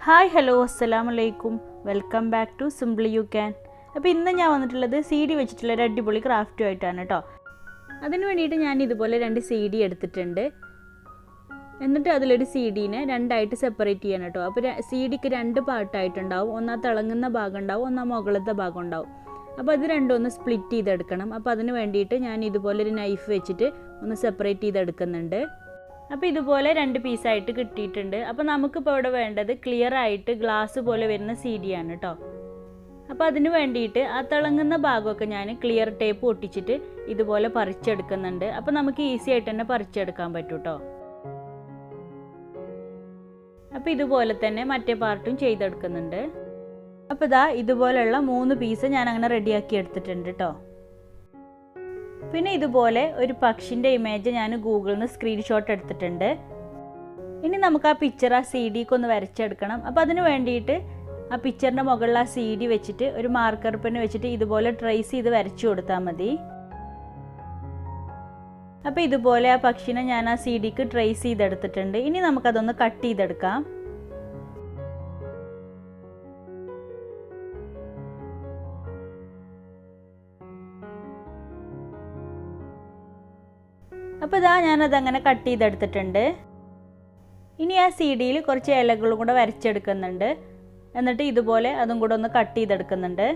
Hi hello അസ്സലാമലൈക്കും, welcome back to simply you can. അപ്പോൾ ഇന്ന് ഞാൻ വന്നിട്ടുള്ളത് CD വെച്ചിട്ടുള്ള ഒരു അടിപൊളി ക്രാഫ്റ്റുമായിട്ടാണ് കേട്ടോ. അതിന് വേണ്ടിയിട്ട് ഞാൻ ഇതുപോലെ 2 CD എടുത്തിട്ടുണ്ട്. എന്നിട്ട് അതിലൊരു CDനെ രണ്ടായിട്ട് സെപ്പറേറ്റ് ചെയ്യണം കേട്ടോ. അപ്പോൾ CDക്ക് 2 പാർട്ടായിട്ടുണ്ടാവും. ഒന്നാ തിളങ്ങുന്ന ഭാഗം ഉണ്ടാവും, ഒന്നാ മുകളിലത്തെ ഭാഗം ഉണ്ടാവും. അപ്പോൾ അത് രണ്ടും ഒന്ന് സ്പ്ലിറ്റ് ചെയ്തെടുക്കണം. അപ്പോൾ അതിന് വേണ്ടിയിട്ട് ഞാൻ ഇതുപോലെ ഒരു നൈഫ് വെച്ചിട്ട് ഒന്ന് സെപ്പറേറ്റ് ചെയ്തെടുക്കുന്നുണ്ട്. അപ്പോൾ ഇതുപോലെ 2 പീസായിട്ട് കിട്ടിയിട്ടുണ്ട്. അപ്പോൾ നമുക്കിപ്പോൾ ഇവിടെ വേണ്ടത് ക്ലിയർ ആയിട്ട് ഗ്ലാസ് പോലെ വരുന്ന CD ആണ് കേട്ടോ. അപ്പോൾ അതിന് വേണ്ടിയിട്ട് ആ തിളങ്ങുന്ന ഭാഗമൊക്കെ ഞാൻ ക്ലിയർ ടേപ്പ് ഒട്ടിച്ചിട്ട് ഇതുപോലെ പറിച്ചെടുക്കുന്നുണ്ട്. അപ്പോൾ നമുക്ക് ഈസി ആയിട്ട് തന്നെ പറിച്ചെടുക്കാൻ പറ്റും കേട്ടോ. അപ്പോൾ ഇതുപോലെ തന്നെ മറ്റേ പാർട്ടും ചെയ്തെടുക്കുന്നുണ്ട്. അപ്പോൾ ഇതാ ഇതുപോലെയുള്ള 3 പീസ് ഞാൻ അങ്ങനെ റെഡിയാക്കി എടുത്തിട്ടുണ്ട് കേട്ടോ. പിന്നെ ഇതുപോലെ ഒരു പക്ഷിൻ്റെ ഇമേജ് ഞാൻ ഗൂഗിളിൽ നിന്ന് സ്ക്രീൻഷോട്ട് എടുത്തിട്ടുണ്ട്. ഇനി നമുക്ക് ആ പിക്ചർ ആ CDക്ക് ഒന്ന് വരച്ചെടുക്കണം. അപ്പോൾ അതിന് വേണ്ടിയിട്ട് ആ പിക്ചറിൻ്റെ മുകളിൽ ആ CD വെച്ചിട്ട് ഒരു മാർക്കർ പെൻ വെച്ചിട്ട് ഇതുപോലെ ട്രേസ് ചെയ്ത് വരച്ചു കൊടുത്താൽ മതി. അപ്പോൾ ഇതുപോലെ ആ പക്ഷിനെ ഞാൻ ആ CDക്ക് ട്രേസ് ചെയ്തെടുത്തിട്ടുണ്ട്. ഇനി നമുക്കതൊന്ന് കട്ട് ചെയ്തെടുക്കാം. അപ്പോൾ ഇതാ ഞാനതങ്ങനെ കട്ട് ചെയ്തെടുത്തിട്ടുണ്ട്. ഇനി ആ CDയിൽ കുറച്ച് ഇലകളും കൂടെ വരച്ചെടുക്കുന്നുണ്ട്. എന്നിട്ട് ഇതുപോലെ അതും കൂടെ ഒന്ന് കട്ട് ചെയ്തെടുക്കുന്നുണ്ട്.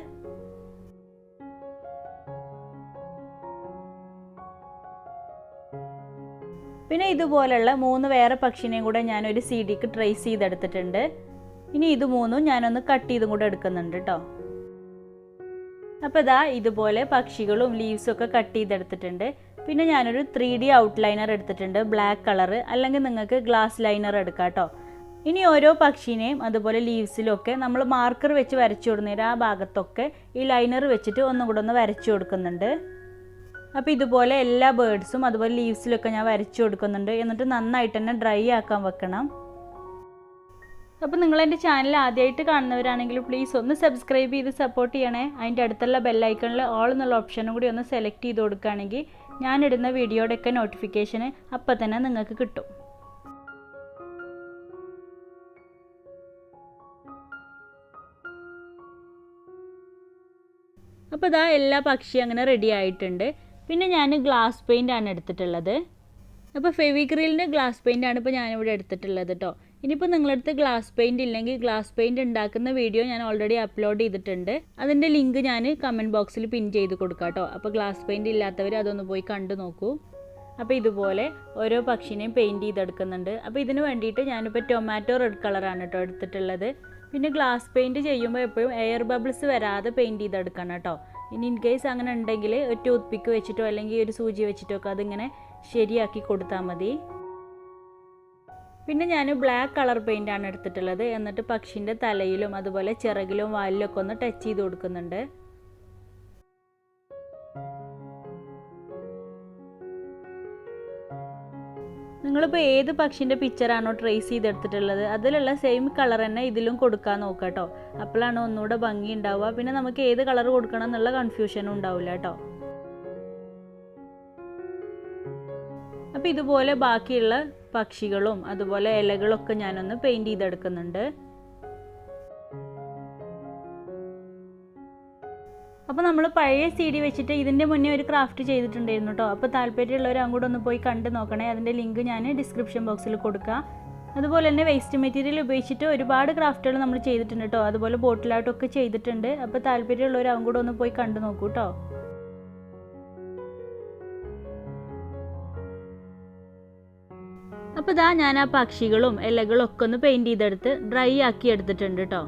പിന്നെ ഇതുപോലെയുള്ള 3 വേറെ പക്ഷിനെയും കൂടെ ഞാനൊരു CDക്ക് ട്രേസ് ചെയ്തെടുത്തിട്ടുണ്ട്. ഇനി ഇത് 3ഉം ഞാനൊന്ന് കട്ട് ചെയ്തും കൂടെ എടുക്കുന്നുണ്ട് കേട്ടോ. അപ്പോൾ ഇതാ ഇതുപോലെ പക്ഷികളും ലീവ്സും ഒക്കെ കട്ട് ചെയ്തെടുത്തിട്ടുണ്ട്. പിന്നെ ഞാനൊരു 3D ഔട്ട്ലൈനർ എടുത്തിട്ടുണ്ട്, ബ്ലാക്ക് കളർ, അല്ലെങ്കിൽ നിങ്ങൾക്ക് ഗ്ലാസ് ലൈനർ എടുക്കാം കേട്ടോ. ഇനി ഓരോ പക്ഷിനെയും അതുപോലെ ലീവ്സിലൊക്കെ നമ്മൾ മാർക്കർ വെച്ച് വരച്ചു കൊടുക്കുന്നേരം ആ ഭാഗത്തൊക്കെ ഈ ലൈനർ വെച്ചിട്ട് ഒന്നും കൂടെ ഒന്ന് വരച്ചു കൊടുക്കുന്നുണ്ട്. അപ്പോൾ ഇതുപോലെ എല്ലാ ബേർഡ്സും അതുപോലെ ലീവ്സിലൊക്കെ ഞാൻ വരച്ചു കൊടുക്കുന്നുണ്ട്. എന്നിട്ട് നന്നായിട്ട് തന്നെ ഡ്രൈ ആക്കാൻ വെക്കണം. അപ്പോൾ നിങ്ങൾ എൻ്റെ ചാനൽ ആദ്യമായിട്ട് കാണുന്നവരാണെങ്കിൽ പ്ലീസ് ഒന്ന് സബ്സ്ക്രൈബ് ചെയ്ത് സപ്പോർട്ട് ചെയ്യണേ. അതിൻ്റെ അടുത്തുള്ള ബെല്ലൈക്കണിൽ ഓൾ എന്നുള്ള ഓപ്ഷനും കൂടി ഒന്ന് സെലക്ട് ചെയ്ത് കൊടുക്കുകയാണെങ്കിൽ ഞാനിടുന്ന വീഡിയോയുടെയൊക്കെ നോട്ടിഫിക്കേഷന് അപ്പം തന്നെ നിങ്ങൾക്ക് കിട്ടും. അപ്പോൾ ഇതാ എല്ലാ പക്ഷിയും അങ്ങനെ റെഡി ആയിട്ടുണ്ട്. പിന്നെ ഞാൻ ഗ്ലാസ് പെയിൻ്റ് ആണ് എടുത്തിട്ടുള്ളത്. അപ്പോൾ ഫെവിക്രിലിൻ്റെ ഗ്ലാസ് പെയിൻ്റ് ആണ് ഇപ്പോൾ ഞാനിവിടെ എടുത്തിട്ടുള്ളത് കേട്ടോ. ഇനിയിപ്പോൾ നിങ്ങളടുത്ത് ഗ്ലാസ് പെയിൻറ് ഇല്ലെങ്കിൽ ഗ്ലാസ് പെയിൻറ് ഉണ്ടാക്കുന്ന വീഡിയോ ഞാൻ ഓൾറെഡി അപ്ലോഡ് ചെയ്തിട്ടുണ്ട്. അതിൻ്റെ ലിങ്ക് ഞാൻ കമൻറ്റ് ബോക്സിൽ പിൻ ചെയ്ത് കൊടുക്കാം കേട്ടോ. അപ്പോൾ ഗ്ലാസ് പെയിൻറ് ഇല്ലാത്തവർ അതൊന്ന് പോയി കണ്ടു നോക്കൂ. അപ്പോൾ ഇതുപോലെ ഓരോ പക്ഷിനെയും പെയിൻറ് ചെയ്തെടുക്കുന്നുണ്ട്. അപ്പോൾ ഇതിന് വേണ്ടിയിട്ട് ഞാനിപ്പോൾ ടൊമാറ്റോ റെഡ് കളറാണ് കേട്ടോ എടുത്തിട്ടുള്ളത്. പിന്നെ ഗ്ലാസ് പെയിൻറ് ചെയ്യുമ്പോൾ എപ്പോഴും എയർ ബബിൾസ് വരാതെ പെയിൻറ് ചെയ്തെടുക്കണം കേട്ടോ. ഇനി ഇൻ കേസ് അങ്ങനെ ഉണ്ടെങ്കിൽ ഒരു ടൂത്ത് പിക്ക് വെച്ചിട്ടോ അല്ലെങ്കിൽ ഒരു സൂചി വെച്ചിട്ടോ ഒക്കെ അതിങ്ങനെ ശരിയാക്കി കൊടുത്താൽ മതി. പിന്നെ ഞാൻ ബ്ലാക്ക് കളർ പെയിൻ്റ് ആണ് എടുത്തിട്ടുള്ളത്. എന്നിട്ട് പക്ഷിൻ്റെ തലയിലും അതുപോലെ ചിറകിലും വാലിലൊക്കെ ഒന്ന് ടച്ച് ചെയ്ത് കൊടുക്കുന്നുണ്ട്. നിങ്ങളിപ്പോൾ ഏത് പക്ഷിൻ്റെ പിക്ചറാണോ ട്രേസ് ചെയ്തെടുത്തിട്ടുള്ളത് അതിലുള്ള സെയിം കളർ തന്നെ ഇതിലും കൊടുക്കാൻ നോക്കുക കേട്ടോ. അപ്പോഴാണ് ഒന്നുകൂടെ ഭംഗി ഉണ്ടാവുക. പിന്നെ നമുക്ക് ഏത് കളർ കൊടുക്കണം എന്നുള്ള കൺഫ്യൂഷനും ഉണ്ടാവില്ല കേട്ടോ. അപ്പോൾ ഇതുപോലെ ബാക്കിയുള്ള പക്ഷികളും അതുപോലെ ഇലകളൊക്കെ ഞാനൊന്ന് പെയിൻറ് ചെയ്തെടുക്കുന്നുണ്ട്. അപ്പോൾ നമ്മൾ പഴയ CD വെച്ചിട്ട് ഇതിൻ്റെ മുന്നേ ഒരു ക്രാഫ്റ്റ് ചെയ്തിട്ടുണ്ടായിരുന്നു കേട്ടോ. അപ്പോൾ താല്പര്യമുള്ളവർ അങ്ങോട്ട് ഒന്ന് പോയി കണ്ടു നോക്കണേ. അതിൻ്റെ ലിങ്ക് ഞാൻ ഡിസ്ക്രിപ്ഷൻ ബോക്സിൽ കൊടുക്കാം. അതുപോലെ തന്നെ വേസ്റ്റ് മെറ്റീരിയൽ ഉപയോഗിച്ചിട്ട് ഒരുപാട് ക്രാഫ്റ്റുകൾ നമ്മൾ ചെയ്തിട്ടുണ്ട് കേട്ടോ. അതുപോലെ ബോട്ടിലായിട്ടൊക്കെ ചെയ്തിട്ടുണ്ട്. അപ്പോൾ താല്പര്യമുള്ളവർ അങ്ങോട്ട് ഒന്ന് പോയി കണ്ടു നോക്കൂ കേട്ടോ. അപ്പോൾ ഇതാ ഞാൻ ആ പക്ഷികളും ഇലകളും ഒക്കെ ഒന്ന് പെയിൻറ് ചെയ്തെടുത്ത് ഡ്രൈ ആക്കി എടുത്തിട്ടുണ്ട് കേട്ടോ.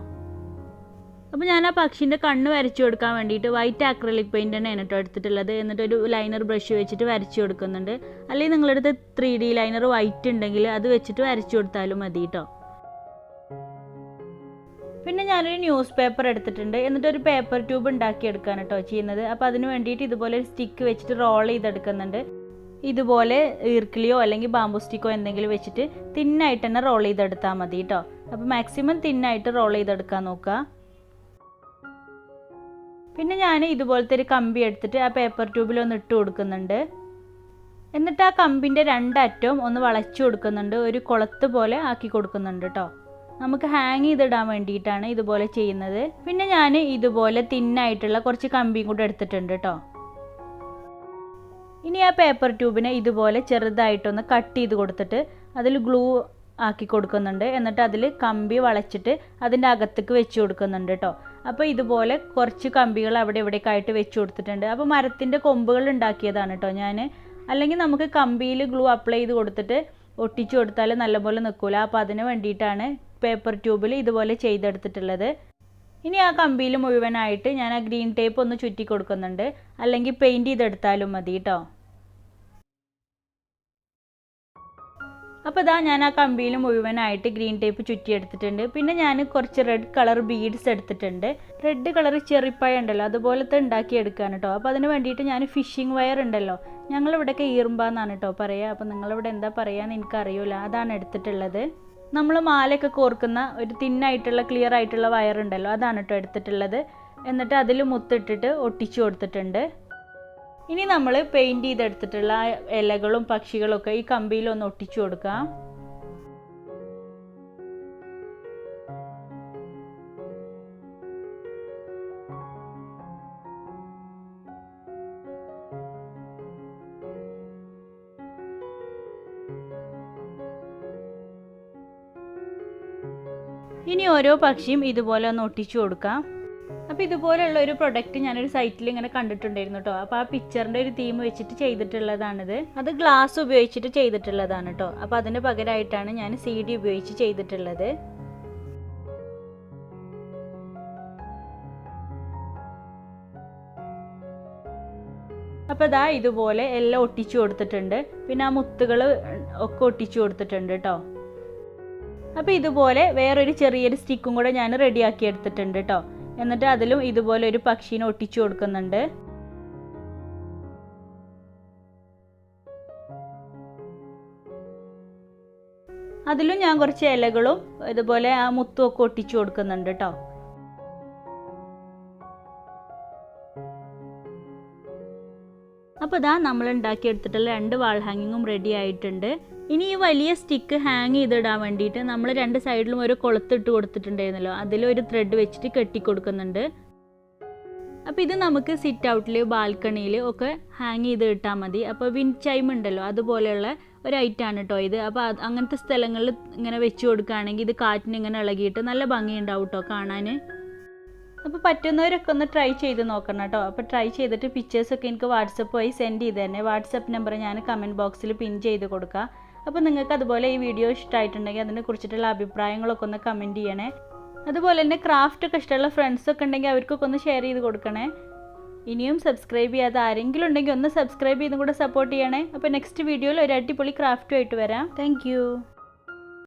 അപ്പോൾ ഞാൻ ആ പക്ഷിൻ്റെ കണ്ണ് വരച്ചു കൊടുക്കാൻ വേണ്ടിയിട്ട് വൈറ്റ് ആക്രിലിക് പെയിൻ്റ് തന്നെയാണ് കേട്ടോ എടുത്തിട്ടുള്ളത്. എന്നിട്ടൊരു ലൈനർ ബ്രഷ് വെച്ചിട്ട് വരച്ചു കൊടുക്കുന്നുണ്ട്. അല്ലെങ്കിൽ നിങ്ങളടുത്ത് 3D ലൈനർ വൈറ്റ് ഉണ്ടെങ്കിൽ അത് വെച്ചിട്ട് വരച്ചു കൊടുത്താലും മതി കേട്ടോ. പിന്നെ ഞാനൊരു ന്യൂസ് പേപ്പർ എടുത്തിട്ടുണ്ട്. എന്നിട്ടൊരു പേപ്പർ ട്യൂബ് ഉണ്ടാക്കിയെടുക്കുകയാണ് കേട്ടോ ചെയ്യുന്നത്. അപ്പോൾ അതിന് വേണ്ടിയിട്ട് ഇതുപോലെ ഒരു സ്റ്റിക്ക് വെച്ചിട്ട് റോൾ ചെയ്തെടുക്കുന്നുണ്ട്. ഇതുപോലെ ഈർക്കിളിയോ അല്ലെങ്കിൽ ബാമ്പു സ്റ്റിക്കോ എന്തെങ്കിലും വെച്ചിട്ട് തിന്നായിട്ട് തന്നെ റോൾ ചെയ്തെടുത്താൽ മതി കേട്ടോ. അപ്പോൾ മാക്സിമം തിന്നായിട്ട് റോൾ ചെയ്തെടുക്കാൻ നോക്കുക. പിന്നെ ഞാൻ ഇതുപോലത്തെ ഒരു കമ്പി എടുത്തിട്ട് ആ പേപ്പർ ട്യൂബിലൊന്ന് ഇട്ട് കൊടുക്കുന്നുണ്ട്. എന്നിട്ട് ആ കമ്പിൻ്റെ രണ്ടറ്റവും ഒന്ന് വളച്ചു കൊടുക്കുന്നുണ്ട്, ഒരു കുളത്ത് പോലെ ആക്കി കൊടുക്കുന്നുണ്ട് കേട്ടോ. നമുക്ക് ഹാങ് ചെയ്തിടാൻ വേണ്ടിയിട്ടാണ് ഇതുപോലെ ചെയ്യുന്നത്. പിന്നെ ഞാൻ ഇതുപോലെ തിന്നായിട്ടുള്ള കുറച്ച് കമ്പിയും കൂടെ എടുത്തിട്ടുണ്ട് കേട്ടോ. ഇനി ആ പേപ്പർ ട്യൂബിനെ ഇതുപോലെ ചെറുതായിട്ടൊന്ന് കട്ട് ചെയ്ത് കൊടുത്തിട്ട് അതിൽ ഗ്ലൂ ആക്കി കൊടുക്കുന്നുണ്ട്. എന്നിട്ട് അതിൽ കമ്പി വളച്ചിട്ട് അതിൻ്റെ അകത്തേക്ക് വെച്ച് കൊടുക്കുന്നുണ്ട് കേട്ടോ. അപ്പോൾ ഇതുപോലെ കുറച്ച് കമ്പികൾ അവിടെ ഇവിടെയൊക്കെ ആയിട്ട് വെച്ച് കൊടുത്തിട്ടുണ്ട്. അപ്പോൾ മരത്തിൻ്റെ കൊമ്പുകൾ ഉണ്ടാക്കിയതാണ് കേട്ടോ ഞാൻ. അല്ലെങ്കിൽ നമുക്ക് കമ്പിയിൽ ഗ്ലൂ അപ്ലൈ ചെയ്ത് കൊടുത്തിട്ട് ഒട്ടിച്ചു കൊടുത്താൽ നല്ലപോലെ നിൽക്കില്ല. അപ്പോൾ അതിന് വേണ്ടിയിട്ടാണ് പേപ്പർ ട്യൂബിൽ ഇതുപോലെ ചെയ്തെടുത്തിട്ടുള്ളത്. ഇനി ആ കമ്പിയിൽ മുഴുവനായിട്ട് ഞാൻ ആ ഗ്രീൻ ടേപ്പ് ഒന്ന് ചുറ്റി കൊടുക്കുന്നുണ്ട്. അല്ലെങ്കിൽ പെയിൻറ്റ് ചെയ്തെടുത്താലും മതി കേട്ടോ. അപ്പോൾ ഇതാ ഞാൻ ആ കമ്പിയിൽ മുഴുവനായിട്ട് ഗ്രീൻ ടേപ്പ് ചുറ്റിയെടുത്തിട്ടുണ്ട്. പിന്നെ ഞാൻ കുറച്ച് റെഡ് കളർ ബീഡ്സ് എടുത്തിട്ടുണ്ട്. റെഡ് കളർ ചെറിപ്പഴം ഉണ്ടല്ലോ, അതുപോലത്തെ ഉണ്ടാക്കിയെടുക്കുകയാണ് കേട്ടോ. അപ്പോൾ അതിന് വേണ്ടിയിട്ട് ഞാൻ ഫിഷിംഗ് വയർ ഉണ്ടല്ലോ, ഞങ്ങളിവിടെയൊക്കെ ഈർമ്പാന്നാണ് കേട്ടോ പറയുക. അപ്പോൾ നിങ്ങളിവിടെ എന്താ പറയുകയെന്ന് എനിക്കറിയില്ല. അതാണ് എടുത്തിട്ടുള്ളത്. നമ്മൾ മാലയൊക്കെ കോർക്കുന്ന ഒരു തിന്നായിട്ടുള്ള ക്ലിയർ ആയിട്ടുള്ള വയർ ഉണ്ടല്ലോ, അതാണ് കേട്ടോ എടുത്തിട്ടുള്ളത്. എന്നിട്ട് അതിൽ മുത്തിട്ടിട്ട് ഒട്ടിച്ചു കൊടുത്തിട്ടുണ്ട്. ഇനി നമ്മൾ പെയിൻറ്റ് ചെയ്തെടുത്തിട്ടുള്ള ഇലകളും പക്ഷികളൊക്കെ ഈ കമ്പിയിലൊന്ന് ഒട്ടിച്ചു കൊടുക്കാം. ഇനി ഓരോ പക്ഷിയും ഇതുപോലെ ഒന്ന് ഒട്ടിച്ചു കൊടുക്കാം. അപ്പോൾ ഇതുപോലെയുള്ള ഒരു പ്രൊഡക്റ്റ് ഞാനൊരു സൈറ്റിൽ ഇങ്ങനെ കണ്ടിട്ടുണ്ടായിരുന്നു കേട്ടോ. അപ്പോൾ ആ പിക്ചറിൻ്റെ ഒരു തീം വെച്ചിട്ട് ചെയ്തിട്ടുള്ളതാണിത്. അത് ഗ്ലാസ് ഉപയോഗിച്ചിട്ട് ചെയ്തിട്ടുള്ളതാണ് കേട്ടോ. അപ്പോൾ അതിന് പകരമായിട്ടാണ് ഞാൻ CD ഉപയോഗിച്ച് ചെയ്തിട്ടുള്ളത്. അപ്പോൾ ഇതാ ഇതുപോലെ എല്ലാം ഒട്ടിച്ചു കൊടുത്തിട്ടുണ്ട്. പിന്നെ ആ മുത്തുകൾ ഒക്കെ ഒട്ടിച്ചു കൊടുത്തിട്ടുണ്ട് കേട്ടോ. അപ്പോൾ ഇതുപോലെ വേറൊരു ചെറിയൊരു സ്റ്റിക്കും കൂടെ ഞാൻ റെഡിയാക്കി എടുത്തിട്ടുണ്ട് കേട്ടോ. എന്നിട്ട് അതിലും ഇതുപോലെ ഒരു പക്ഷീനെ ഒട്ടിച്ചു കൊടുക്കുന്നുണ്ട്. അതിലും ഞാൻ കുറച്ച് ഇലകളും ഇതുപോലെ ആ മുത്തും ഒക്കെ ഒട്ടിച്ചു കൊടുക്കുന്നുണ്ട് കേട്ടോ. അപ്പോൾ ഇതാ നമ്മൾ ഉണ്ടാക്കിയെടുത്തിട്ടുള്ള 2 വാൾ ഹാങ്ങിങ്ങും റെഡി ആയിട്ടുണ്ട്. ഇനി ഈ വലിയ സ്റ്റിക്ക് ഹാങ് ചെയ്തിടാൻ വേണ്ടിയിട്ട് നമ്മൾ 2 സൈഡിലും ഒരു കൊളുത്തിട്ട് കൊടുത്തിട്ടുണ്ടായിരുന്നല്ലോ, അതിലൊരു ത്രെഡ് വെച്ചിട്ട് കെട്ടിക്കൊടുക്കുന്നുണ്ട്. അപ്പോൾ ഇത് നമുക്ക് സിറ്റ് ഔട്ടിൽ ബാൽക്കണിയിൽ ഒക്കെ ഹാങ് ചെയ്ത് ഇട്ടാൽ മതി. അപ്പോൾ വിൻഡ് ചൈം ഉണ്ടല്ലോ, അതുപോലെയുള്ള ഒരു ഐറ്റമാണ് കേട്ടോ ഇത്. അപ്പോൾ അങ്ങനത്തെ സ്ഥലങ്ങളിൽ ഇങ്ങനെ വെച്ച് കൊടുക്കുകയാണെങ്കിൽ ഇത് കാറ്റിന് ഇങ്ങനെ ഇളകിയിട്ട് നല്ല ഭംഗിയുണ്ടാവും കേട്ടോ കാണാൻ. അപ്പോൾ പറ്റുന്നവരൊക്കെ ഒന്ന് ട്രൈ ചെയ്ത് നോക്കണം കേട്ടോ. അപ്പോൾ ട്രൈ ചെയ്തിട്ട് പിക്ചേഴ്സൊക്കെ എനിക്ക് വാട്സപ്പ് വഴി സെൻഡ് ചെയ്ത് തന്നെ. വാട്സപ്പ് നമ്പർ ഞാൻ കമൻറ്റ് ബോക്സിൽ പിൻ ചെയ്ത് കൊടുക്കാം. അപ്പോൾ നിങ്ങൾക്ക് അതുപോലെ ഈ വീഡിയോ ഇഷ്ടമായിട്ടുണ്ടെങ്കിൽ അതിനെക്കുറിച്ചിട്ടുള്ള അഭിപ്രായങ്ങളൊക്കെ ഒന്ന് കമൻറ്റ് ചെയ്യണേ. അതുപോലെ തന്നെ ക്രാഫ്റ്റൊക്കെ ഇഷ്ടമുള്ള ഫ്രണ്ട്സൊക്കെ ഉണ്ടെങ്കിൽ അവർക്കൊക്കെ ഒന്ന് ഷെയർ ചെയ്ത് കൊടുക്കണേ. ഇനിയും സബ്സ്ക്രൈബ് ചെയ്യാത്ത ആരെങ്കിലും ഉണ്ടെങ്കിൽ ഒന്ന് സബ്സ്ക്രൈബ് ചെയ്തും കൂടെ സപ്പോർട്ട് ചെയ്യണേ. അപ്പോൾ നെക്സ്റ്റ് വീഡിയോയിൽ ഒരു അടിപൊളി ക്രാഫ്റ്റുമായിട്ട് വരാം. താങ്ക്